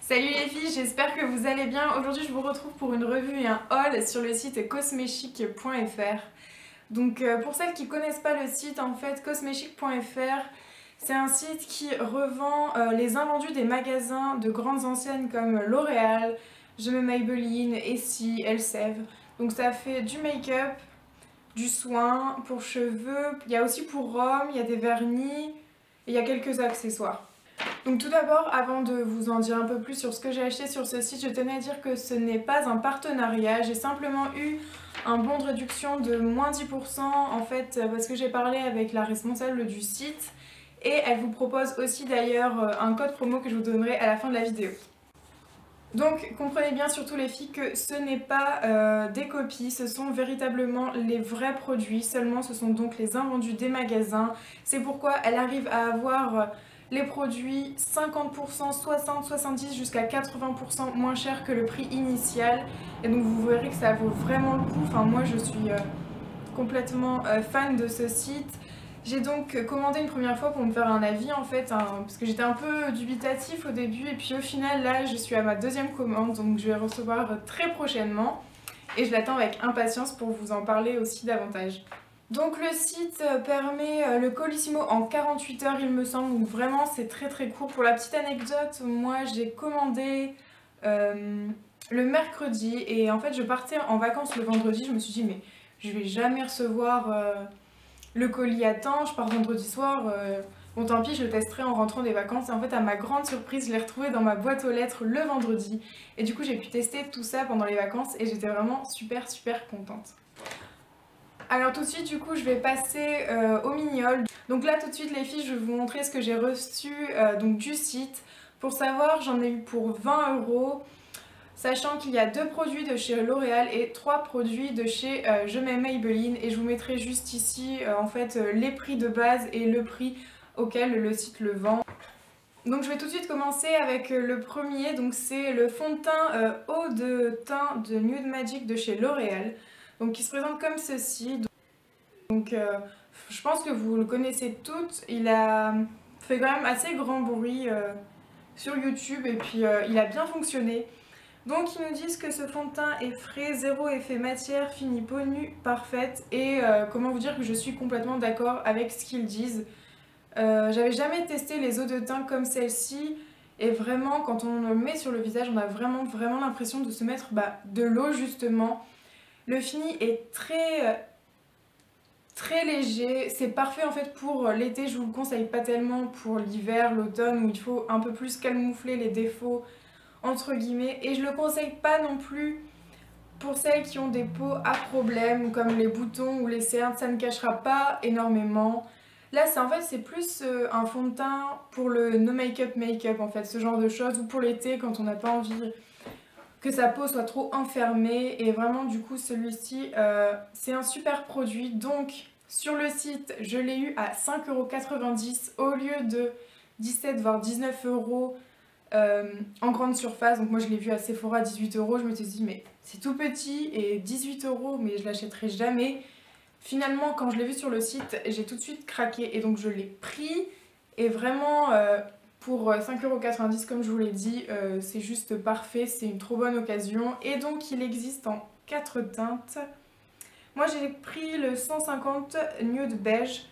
Salut les filles, j'espère que vous allez bien. Aujourd'hui je vous retrouve pour une revue et un haul sur le site cosmechic.fr. Donc pour celles qui connaissent pas le site, en fait cosmechic.fr c'est un site qui revend les invendus des magasins de grandes enseignes comme L'Oréal, Je me Maybelline, Essie, Elseve. Donc ça fait du make-up, du soin pour cheveux, il y a aussi pour Rhum, il y a des vernis et il y a quelques accessoires. Donc tout d'abord, avant de vous en dire un peu plus sur ce que j'ai acheté sur ce site, je tenais à dire que ce n'est pas un partenariat, j'ai simplement eu un bon de réduction de moins 10% en fait parce que j'ai parlé avec la responsable du site et elle vous propose aussi d'ailleurs un code promo que je vous donnerai à la fin de la vidéo. Donc comprenez bien surtout les filles que ce n'est pas des copies, ce sont véritablement les vrais produits, seulement ce sont donc les invendus des magasins. C'est pourquoi elle arrive à avoir les produits 50%, 60, 70 jusqu'à 80% moins cher que le prix initial. Et donc vous verrez que ça vaut vraiment le coup, enfin moi je suis complètement fan de ce site. J'ai donc commandé une première fois pour me faire un avis en fait, parce que j'étais un peu dubitatif au début et puis au final là je suis à ma deuxième commande donc je vais recevoir très prochainement et je l'attends avec impatience pour vous en parler aussi davantage. Donc le site permet le Colissimo en 48 heures il me semble, donc vraiment c'est très court. Pour la petite anecdote, moi j'ai commandé le mercredi et en fait je partais en vacances le vendredi, je me suis dit mais je vais jamais recevoir le colis à temps, je pars vendredi soir, bon tant pis je le testerai en rentrant des vacances et en fait à ma grande surprise je l'ai retrouvé dans ma boîte aux lettres le vendredi et du coup j'ai pu tester tout ça pendant les vacances et j'étais vraiment super contente. Alors tout de suite du coup je vais passer au mini-haul. Donc là tout de suite les filles je vais vous montrer ce que j'ai reçu donc du site. Pour savoir j'en ai eu pour 20 €. Sachant qu'il y a 2 produits de chez L'Oréal et 3 produits de chez Je m'aime Maybelline et je vous mettrai juste ici en fait les prix de base et le prix auquel le site le vend. Donc je vais tout de suite commencer avec le premier, donc c'est le fond de teint eau de teint de Nude Magic de chez L'Oréal, donc qui se présente comme ceci. Donc je pense que vous le connaissez toutes, il a fait quand même assez grand bruit sur YouTube et puis il a bien fonctionné. Donc ils nous disent que ce fond de teint est frais, zéro effet matière, fini peau nue, parfaite et comment vous dire que je suis complètement d'accord avec ce qu'ils disent. J'avais jamais testé les eaux de teint comme celle-ci et vraiment quand on le met sur le visage on a vraiment l'impression de se mettre de l'eau justement. Le fini est très léger, c'est parfait en fait pour l'été, je vous le conseille pas tellement pour l'hiver, l'automne où il faut un peu plus camoufler les défauts entre guillemets et je le conseille pas non plus pour celles qui ont des peaux à problème comme les boutons ou les cernes, ça ne cachera pas énormément. Là en fait c'est plus un fond de teint pour le no make-up en fait, ce genre de choses ou pour l'été quand on n'a pas envie que sa peau soit trop enfermée et vraiment du coup celui-ci c'est un super produit donc sur le site je l'ai eu à 5,90 € au lieu de 17 voire 19 € en grande surface. Donc moi je l'ai vu à Sephora à 18 €, je me suis dit mais c'est tout petit et 18 € mais je l'achèterai jamais. Finalement quand je l'ai vu sur le site j'ai tout de suite craqué et donc je l'ai pris et vraiment pour 5,90 € comme je vous l'ai dit c'est juste parfait, c'est une trop bonne occasion et donc il existe en 4 teintes. Moi j'ai pris le 150 nude beige.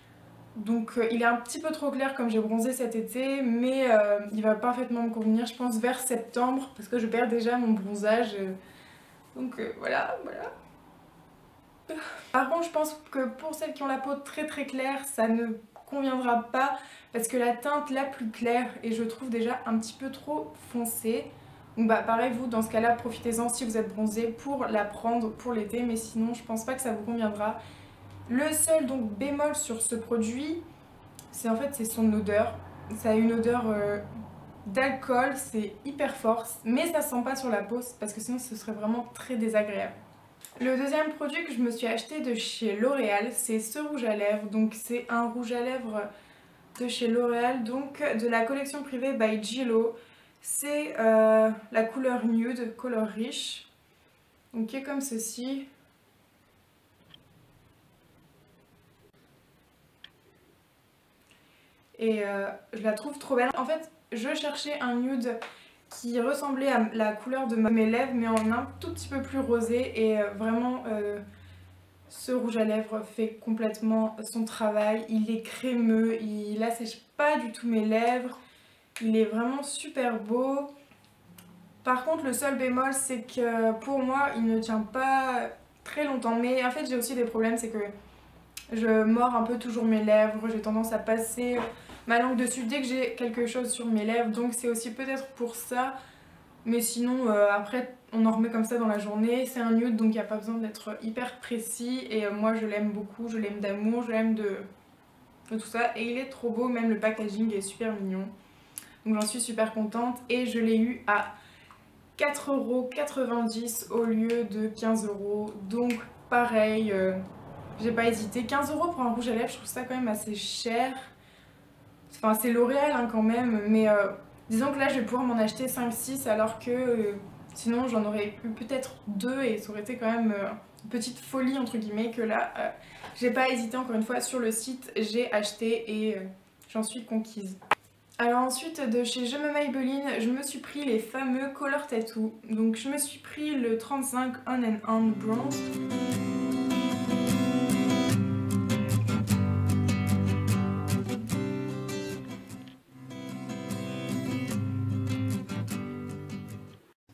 Donc il est un petit peu trop clair comme j'ai bronzé cet été, mais il va parfaitement me convenir, je pense, vers septembre, parce que je perds déjà mon bronzage. Donc voilà. Par contre, je pense que pour celles qui ont la peau très claire, ça ne conviendra pas, parce que la teinte la plus claire est, je trouve, déjà un petit peu trop foncée. Donc pareil, vous, dans ce cas-là, profitez-en si vous êtes bronzé pour la prendre pour l'été, mais sinon, je pense pas que ça vous conviendra. Le seul donc bémol sur ce produit, c'est son odeur. Ça a une odeur d'alcool, c'est hyper fort, mais ça sent pas sur la peau parce que sinon ce serait vraiment très désagréable. Le deuxième produit que je me suis acheté de chez L'Oréal, c'est ce rouge à lèvres. Donc c'est un rouge à lèvres de chez L'Oréal, donc de la collection privée by Gillo. C'est la couleur nude, color riche, donc qui est comme ceci. Et je la trouve trop belle. En fait, je cherchais un nude qui ressemblait à la couleur de mes lèvres mais en un tout petit peu plus rosé et vraiment ce rouge à lèvres fait complètement son travail. Il est crémeux, il assèche pas du tout mes lèvres, il est vraiment super beau. Par contre le seul bémol c'est que pour moi il ne tient pas très longtemps, mais en fait j'ai aussi des problèmes, c'est que je mords un peu toujours mes lèvres, j'ai tendance à passer ma langue dessus dès que j'ai quelque chose sur mes lèvres, donc c'est aussi peut-être pour ça. Mais sinon après on en remet comme ça dans la journée, c'est un nude donc il n'y a pas besoin d'être hyper précis et moi je l'aime beaucoup, je l'aime d'amour, je l'aime de tout ça et il est trop beau, même le packaging est super mignon. Donc j'en suis super contente et je l'ai eu à 4,90 € au lieu de 15 €, donc pareil, j'ai pas hésité. 15 € pour un rouge à lèvres, je trouve ça quand même assez cher. Enfin c'est L'Oréal hein, quand même, mais disons que là je vais pouvoir m'en acheter 5-6 alors que sinon j'en aurais eu peut-être 2 et ça aurait été quand même une petite folie entre guillemets que là j'ai pas hésité encore une fois sur le site, j'ai acheté et j'en suis conquise. Alors ensuite de chez Je me Maybelline, je me suis pris les fameux Color Tattoo. Donc je me suis pris le 35 On and On Bronze.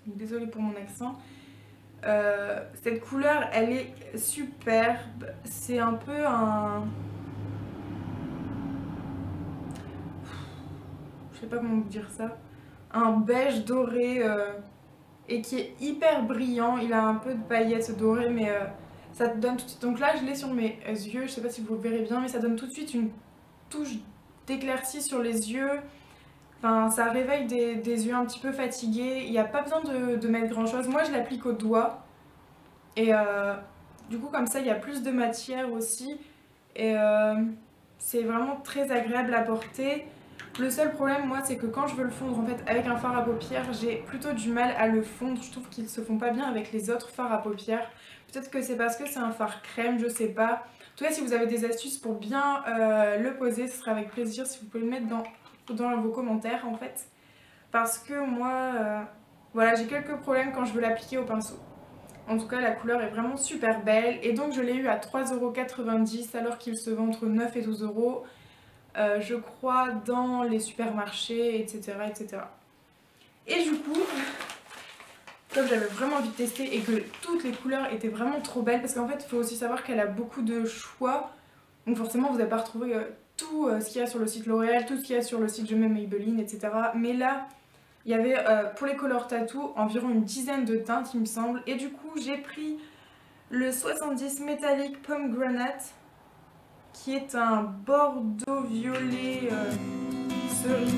Désolée pour mon accent. Cette couleur elle est superbe, c'est un peu un... je sais pas comment vous dire ça, un beige doré et qui est hyper brillant, il a un peu de paillettes dorées mais ça te donne tout de suite, donc là je l'ai sur mes yeux, je sais pas si vous le verrez bien mais ça donne tout de suite une touche d'éclaircie sur les yeux. Enfin, ça réveille des yeux un petit peu fatigués, il n'y a pas besoin de mettre grand chose. Moi je l'applique au doigt et du coup comme ça il y a plus de matière aussi et c'est vraiment très agréable à porter. Le seul problème moi c'est que quand je veux le fondre en fait avec un fard à paupières, j'ai plutôt du mal à le fondre. Je trouve qu'ils se font pas bien avec les autres fards à paupières. Peut-être que c'est parce que c'est un fard crème, je sais pas. En tout cas si vous avez des astuces pour bien le poser, ce sera avec plaisir si vous pouvez le mettre dans vos commentaires en fait. Parce que moi, voilà, j'ai quelques problèmes quand je veux l'appliquer au pinceau. En tout cas la couleur est vraiment super belle et donc je l'ai eu à 3,90 € alors qu'il se vend entre 9 et 12 €. Je crois dans les supermarchés, etc., etc. Et du coup, comme j'avais vraiment envie de tester et que toutes les couleurs étaient vraiment trop belles, parce qu'en fait il faut aussi savoir qu'elle a beaucoup de choix, donc forcément vous n'allez pas retrouver tout ce qu'il y a sur le site L'Oréal, tout ce qu'il y a sur le site Je m'aime Maybelline, etc. Mais là, il y avait pour les Color Tattoo environ une dizaine de teintes il me semble, et du coup j'ai pris le 70 Metallic Pomegranate qui est un bordeaux violet cerise.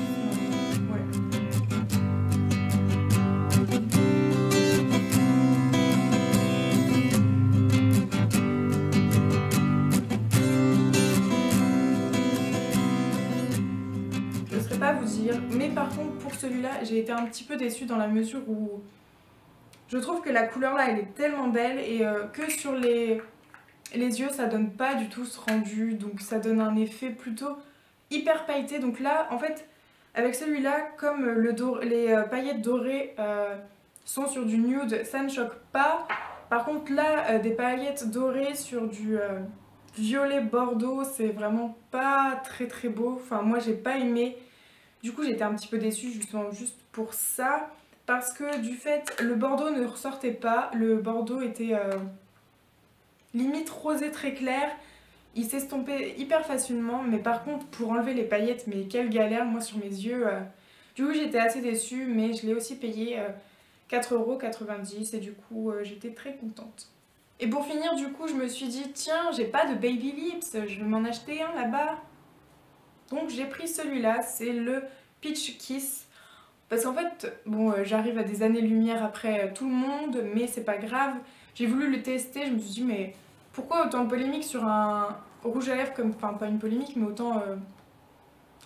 Ouais. Je ne saurais pas vous dire, mais par contre pour celui-là j'ai été un petit peu déçue dans la mesure où je trouve que la couleur là elle est tellement belle et que sur les yeux ça donne pas du tout ce rendu, donc ça donne un effet plutôt hyper pailleté. Donc là en fait avec celui-là comme les paillettes dorées sont sur du nude, ça ne choque pas. Par contre là des paillettes dorées sur du violet bordeaux, c'est vraiment pas très très beau. Enfin moi j'ai pas aimé, du coup j'étais un petit peu déçue justement juste pour ça, parce que du fait le bordeaux ne ressortait pas, le bordeaux était limite rosé très clair, il s'estompait hyper facilement, mais par contre pour enlever les paillettes, mais quelle galère moi sur mes yeux. Du coup j'étais assez déçue, mais je l'ai aussi payé 4,90 € et du coup j'étais très contente. Et pour finir du coup je me suis dit tiens j'ai pas de baby lips, je vais m'en acheter un là-bas. Donc j'ai pris celui-là, c'est le Peach Kiss. Parce qu'en fait, bon, j'arrive à des années-lumière après tout le monde, mais c'est pas grave. J'ai voulu le tester, je me suis dit, mais pourquoi autant de polémique sur un rouge à lèvres comme... Enfin, pas une polémique, mais autant...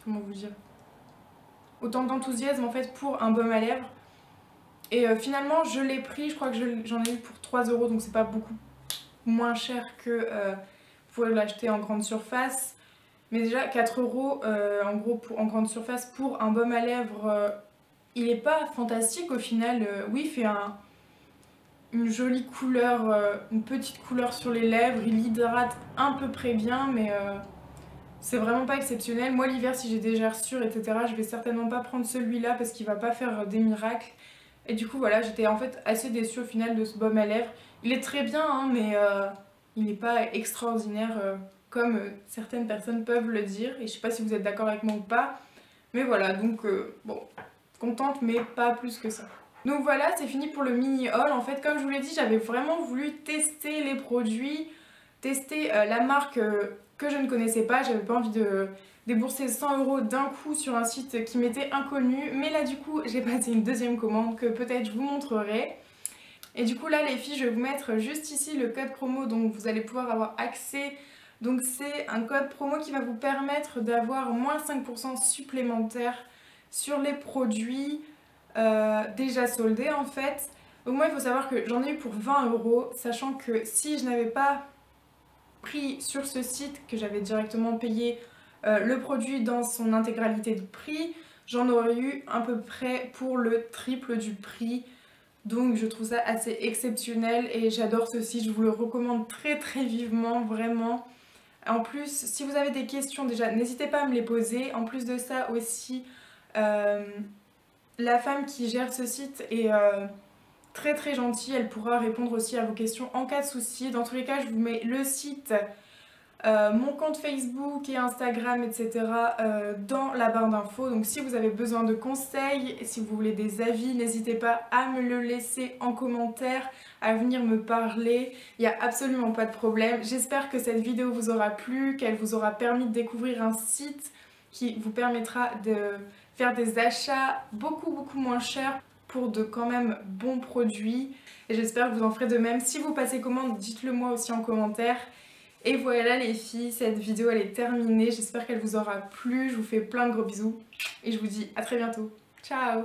comment vous dire, autant d'enthousiasme en fait pour un baume à lèvres. Et finalement, je l'ai pris, je crois que j'en ai eu pour 3 €, donc c'est pas beaucoup moins cher que vous pouvez l'acheter en grande surface. Mais déjà, 4 € en gros en grande surface pour un baume à lèvres il est pas fantastique au final. Oui, il fait une jolie couleur, une petite couleur sur les lèvres, il hydrate à peu près bien, mais c'est vraiment pas exceptionnel. Moi l'hiver, si j'ai des gerçures, etc., je vais certainement pas prendre celui-là parce qu'il va pas faire des miracles. Et du coup voilà, j'étais en fait assez déçue au final de ce baume à lèvres. Il est très bien, hein, mais il n'est pas extraordinaire comme certaines personnes peuvent le dire. Et je sais pas si vous êtes d'accord avec moi ou pas. Mais voilà, donc bon, contente mais pas plus que ça. Donc voilà, c'est fini pour le mini haul. En fait, comme je vous l'ai dit, j'avais vraiment voulu tester les produits, tester la marque que je ne connaissais pas. J'avais pas envie de débourser 100 € d'un coup sur un site qui m'était inconnu. Mais là, du coup, j'ai passé une deuxième commande que peut-être je vous montrerai. Et du coup, là, les filles, je vais vous mettre juste ici le code promo dont vous allez pouvoir avoir accès. Donc c'est un code promo qui va vous permettre d'avoir moins 5% supplémentaire sur les produits déjà soldés en fait. Donc moi il faut savoir que j'en ai eu pour 20 €, sachant que si je n'avais pas pris sur ce site, que j'avais directement payé le produit dans son intégralité de prix, j'en aurais eu à peu près pour le triple du prix. Donc je trouve ça assez exceptionnel et j'adore ce site, je vous le recommande très très vivement, vraiment. En plus, si vous avez des questions déjà, n'hésitez pas à me les poser. En plus de ça aussi, la femme qui gère ce site est très très gentille. Elle pourra répondre aussi à vos questions en cas de souci. Dans tous les cas, je vous mets le site, mon compte Facebook et Instagram, etc. Dans la barre d'infos. Donc si vous avez besoin de conseils, si vous voulez des avis, n'hésitez pas à me le laisser en commentaire, à venir me parler. Il n'y a absolument pas de problème. J'espère que cette vidéo vous aura plu, qu'elle vous aura permis de découvrir un site qui vous permettra de faire des achats beaucoup moins chers pour de quand même bons produits. Et j'espère que vous en ferez de même. Si vous passez commande, dites-le moi aussi en commentaire. Et voilà les filles, cette vidéo elle est terminée, j'espère qu'elle vous aura plu, je vous fais plein de gros bisous et je vous dis à très bientôt. Ciao!